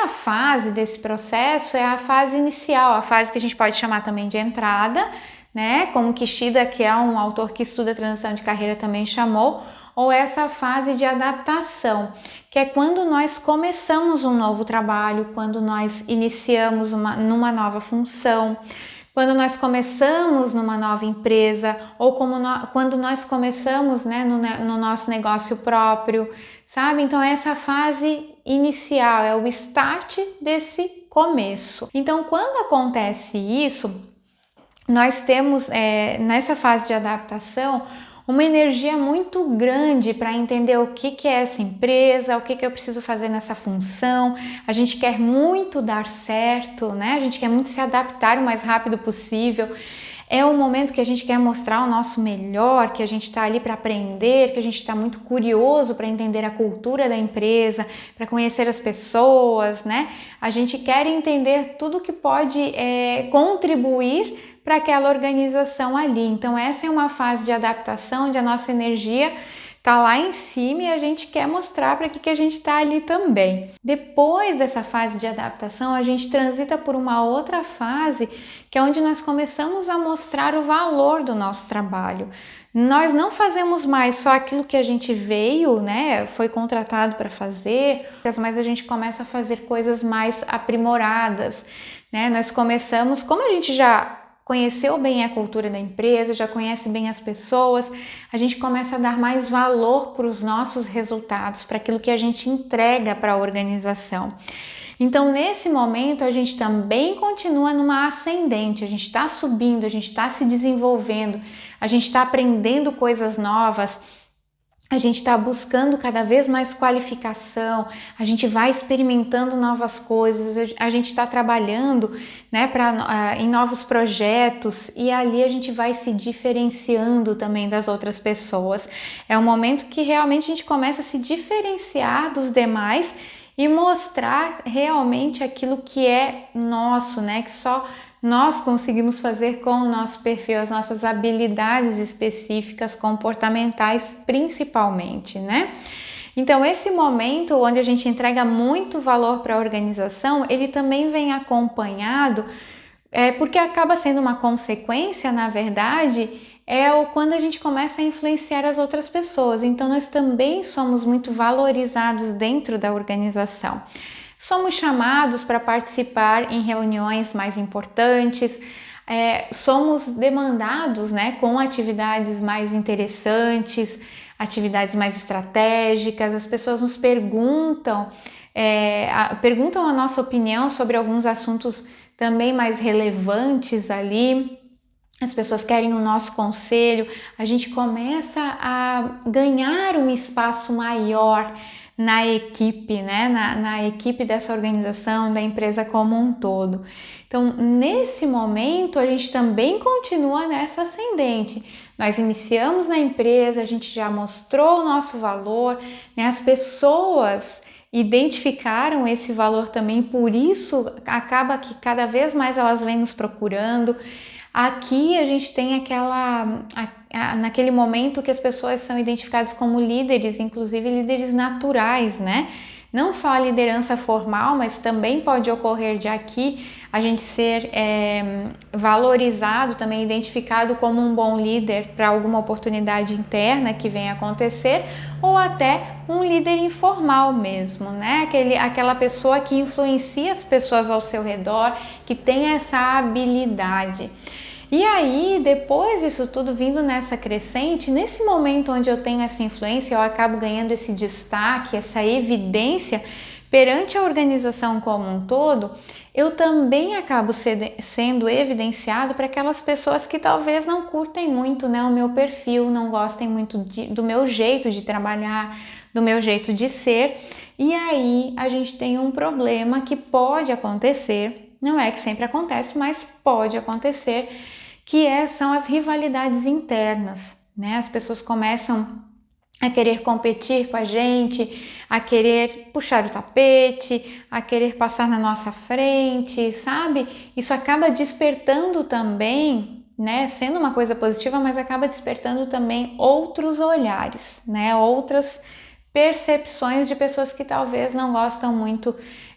primeira fase desse processo é a fase inicial, a fase que a gente pode chamar também de entrada, né? Como Kishida, que é um autor que estuda transição de carreira, também chamou, ou essa fase de adaptação, que é quando nós começamos um novo trabalho, quando nós iniciamos numa nova função, quando nós começamos numa nova empresa, ou quando nós começamos, né, no nosso negócio próprio, sabe? Então essa fase inicial é o start desse começo. Então quando acontece isso, nós temos nessa fase de adaptação uma energia muito grande para entender o que é essa empresa, o que eu preciso fazer nessa função. A gente quer muito dar certo, né? A gente quer muito se adaptar o mais rápido possível. É o momento que a gente quer mostrar o nosso melhor, que a gente está ali para aprender, que a gente está muito curioso para entender a cultura da empresa, para conhecer as pessoas, né? A gente quer entender tudo que pode contribuir para aquela organização ali. Então essa é uma fase de adaptação, onde a nossa energia tá lá em cima e a gente quer mostrar para que a gente está ali também. Depois dessa fase de adaptação, a gente transita por uma outra fase, que é onde nós começamos a mostrar o valor do nosso trabalho. Nós não fazemos mais só aquilo que a gente veio, né, foi contratado para fazer, mas a gente começa a fazer coisas mais aprimoradas, né? Nós começamos, como a gente já conheceu bem a cultura da empresa, já conhece bem as pessoas, a gente começa a dar mais valor para os nossos resultados, para aquilo que a gente entrega para a organização. Então, nesse momento, a gente também continua numa ascendente, a gente está subindo, a gente está se desenvolvendo, a gente está aprendendo coisas novas, a gente está buscando cada vez mais qualificação, a gente vai experimentando novas coisas, a gente está trabalhando, né, em novos projetos, e ali a gente vai se diferenciando também das outras pessoas. É um momento que realmente a gente começa a se diferenciar dos demais e mostrar realmente aquilo que é nosso, né, que só nós conseguimos fazer com o nosso perfil, as nossas habilidades específicas, comportamentais principalmente, né? Então esse momento onde a gente entrega muito valor para a organização, ele também vem acompanhado, porque acaba sendo uma consequência, na verdade, quando a gente começa a influenciar as outras pessoas. Então nós também somos muito valorizados dentro da organização. Somos chamados para participar em reuniões mais importantes, somos demandados, né, com atividades mais interessantes, atividades mais estratégicas. As pessoas nos perguntam a nossa opinião sobre alguns assuntos também mais relevantes ali. As pessoas querem o nosso conselho, a gente começa a ganhar um espaço maior na equipe, né? Na equipe dessa organização, da empresa como um todo. Então, nesse momento, a gente também continua nessa ascendente. Nós iniciamos na empresa, a gente já mostrou o nosso valor, né? As pessoas identificaram esse valor também, por isso acaba que cada vez mais elas vêm nos procurando. Aqui a gente tem naquele momento que as pessoas são identificadas como líderes, inclusive líderes naturais, né? Não só a liderança formal, mas também pode ocorrer de aqui a gente ser valorizado, também identificado como um bom líder para alguma oportunidade interna que venha acontecer, ou até um líder informal mesmo, né? Aquela pessoa que influencia as pessoas ao seu redor, que tem essa habilidade. E aí, depois disso tudo vindo nessa crescente, nesse momento onde eu tenho essa influência, eu acabo ganhando esse destaque, essa evidência perante a organização como um todo, eu também acabo sendo evidenciado para aquelas pessoas que talvez não curtem muito, né, o meu perfil, não gostem muito do meu jeito de trabalhar, do meu jeito de ser. E aí a gente tem um problema que pode acontecer, não é que sempre acontece, mas pode acontecer, que são as rivalidades internas, né? As pessoas começam a querer competir com a gente, a querer puxar o tapete, a querer passar na nossa frente, sabe? Isso acaba despertando também, né? Sendo uma coisa positiva, mas acaba despertando também outros olhares, né? Outras percepções de pessoas que talvez não gostam muito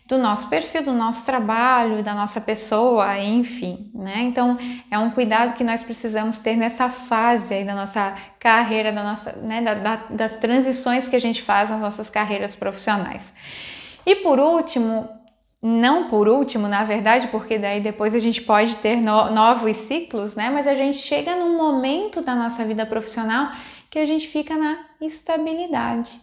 do nosso perfil, do nosso trabalho, da nossa pessoa, enfim, né? Então é um cuidado que nós precisamos ter nessa fase aí da nossa carreira, da nossa, né, das transições que a gente faz nas nossas carreiras profissionais. E por último, não por último, na verdade, porque daí depois a gente pode ter novos ciclos, né? Mas a gente chega num momento da nossa vida profissional que a gente fica na estabilidade,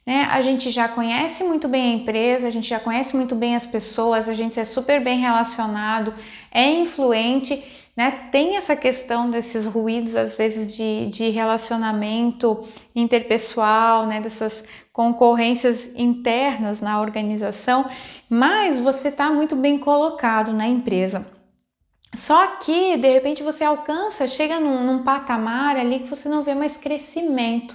né? A gente já conhece muito bem a empresa, a gente já conhece muito bem as pessoas, a gente é super bem relacionado, é influente, né? Tem essa questão desses ruídos, às vezes, de relacionamento interpessoal, né? Dessas concorrências internas na organização, mas você está muito bem colocado na empresa. Só que, de repente, você chega num patamar ali que você não vê mais crescimento,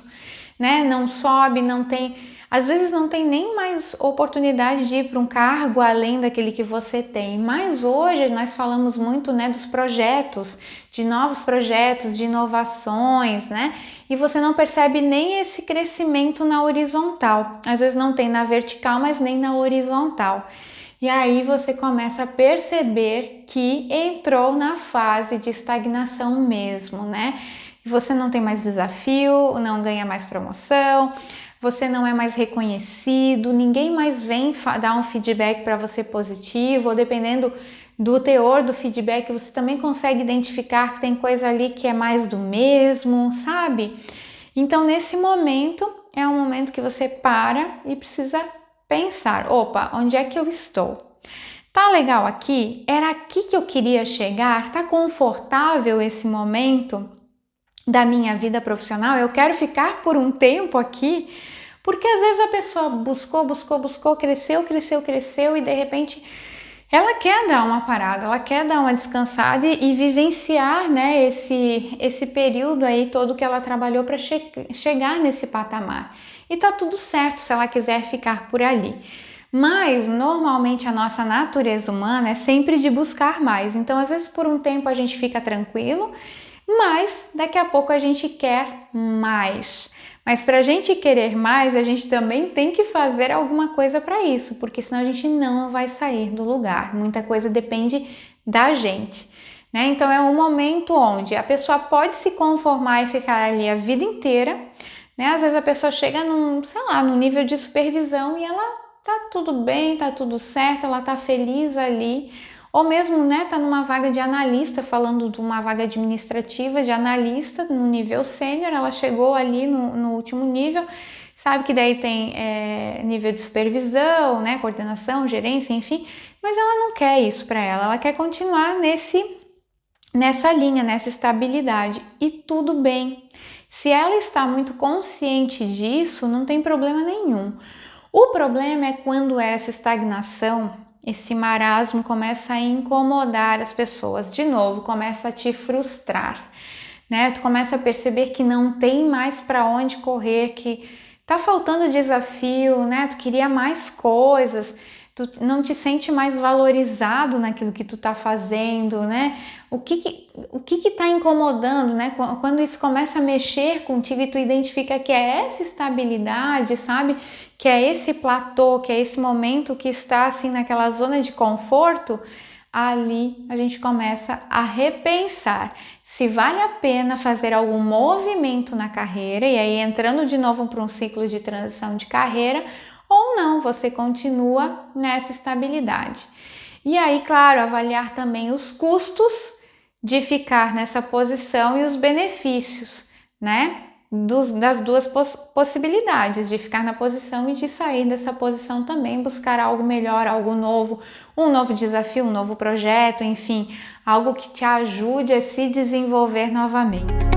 né? Não sobe, não tem... Às vezes não tem nem mais oportunidade de ir para um cargo além daquele que você tem. Mas hoje nós falamos muito, né, dos projetos, de novos projetos, de inovações, né? E você não percebe nem esse crescimento na horizontal. Às vezes não tem na vertical, mas nem na horizontal. E aí você começa a perceber que entrou na fase de estagnação mesmo, né? Você não tem mais desafio, não ganha mais promoção, você não é mais reconhecido, ninguém mais vem dar um feedback para você positivo, ou dependendo do teor do feedback, você também consegue identificar que tem coisa ali que é mais do mesmo, sabe? Então, nesse momento, é um momento que você para e precisa pensar, opa, onde é que eu estou? Tá legal aqui? Era aqui que eu queria chegar? Tá confortável esse momento da minha vida profissional? Eu quero ficar por um tempo aqui? Porque às vezes a pessoa buscou, cresceu e de repente ela quer dar uma parada, ela quer dar uma descansada e vivenciar, né, esse período aí todo que ela trabalhou para chegar nesse patamar. E tá tudo certo se ela quiser ficar por ali. Mas normalmente a nossa natureza humana é sempre de buscar mais. Então, às vezes por um tempo a gente fica tranquilo, mas daqui a pouco a gente quer mais. Mas para a gente querer mais, a gente também tem que fazer alguma coisa para isso, porque senão a gente não vai sair do lugar. Muita coisa depende da gente, né? Então é um momento onde a pessoa pode se conformar e ficar ali a vida inteira, né? Às vezes a pessoa chega num nível de supervisão e ela tá tudo bem, tá tudo certo, ela tá feliz ali. Ou mesmo, né, tá numa vaga de analista, falando de uma vaga administrativa de analista no nível sênior, ela chegou ali no último nível, sabe que daí tem nível de supervisão, né, coordenação, gerência, enfim, mas ela não quer isso para ela quer continuar nessa linha, nessa estabilidade, e tudo bem. Se ela está muito consciente disso, não tem problema nenhum. O problema é quando essa estagnação, esse marasmo começa a incomodar as pessoas, de novo, começa a te frustrar, né? Tu começa a perceber que não tem mais para onde correr, que tá faltando desafio, né? Tu queria mais coisas, tu não te sente mais valorizado naquilo que tu tá fazendo, né? O que tá incomodando, né? Quando isso começa a mexer contigo e tu identifica que é essa estabilidade, sabe? Que é esse platô, que é esse momento que está assim naquela zona de conforto, ali a gente começa a repensar se vale a pena fazer algum movimento na carreira, e aí entrando de novo para um ciclo de transição de carreira, ou não, você continua nessa estabilidade. E aí, claro, avaliar também os custos de ficar nessa posição e os benefícios, né? Das duas possibilidades, de ficar na posição e de sair dessa posição também, buscar algo melhor, algo novo, um novo desafio, um novo projeto, enfim, algo que te ajude a se desenvolver novamente.